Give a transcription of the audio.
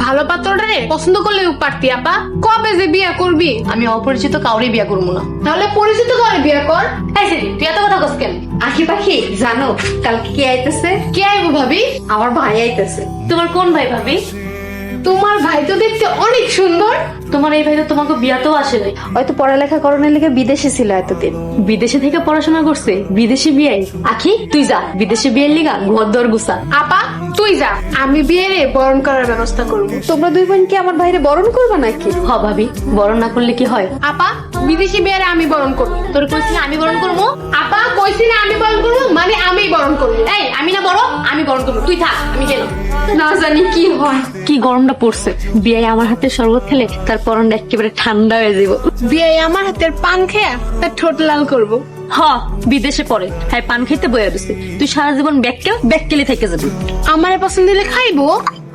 ভালো পাত্রটারে পছন্দ করলে পারতি আপা। কবে যে বিয়া করবি? আমি অপরিচিত কাউরে বিয়া করবো না। তাহলে পরিচিত করে বিয়া কর। এই সেদিন তুই এত কথা কস কেন? আখি পাখি জানো কালকে কে আইতেছে? কে আইবো ভাবি? আমার ভাই আইতেছে। তোমার কোন ভাই ভাবি? তোমার ভাই তো দেখতে অনেক সুন্দর। তোমার এই ভাই তো তোমাকে বিয়াতেও আসে নাই। হয়তো পড়ালেখা করানোর লেগে বিদেশে ছিল এতদিন। বিদেশে থেকে পড়াশোনা করছে, বিদেশি বিয়াই। আখি তুই যা, বিদেশি বিয়ের লিগা ঘর দর গুছা। আপা তুই যা, আমি বিয়েরে বরণ করার ব্যবস্থা করব। তোমরা দুই বোন কি আমার ভাইরে বরণ করবা নাকি? হ ভাবি, বরণ না করলে কি হয়? আপা বিদেশি বিয়েরে আমি বরণ করব। তোর কইছি না আমি বরণ করবো? আপা কইছি না আমি বরণ করব, মানে আমি বরণ করব। এই আমি না বড়, আমি বরণ করবো, তুই থাক, আমি গেলাম। না জানি কি হয়। কি গরমটা পড়ছে, বিয়ে আমার হাতে শরবত খেলে তার পরনটা একেবারে ঠান্ডা হয়ে যাব। বিয়ে আমার হাতের পান খেয়া তার ঠোঁট লাল করব। হ, বিদেশে পড়ে হ্যাঁ পান খেতে বইয়া দিছে, তুই সারা জীবন ব্যাককেলি থেকে যাবি। আমারে পছন্দ হলে খাইবো।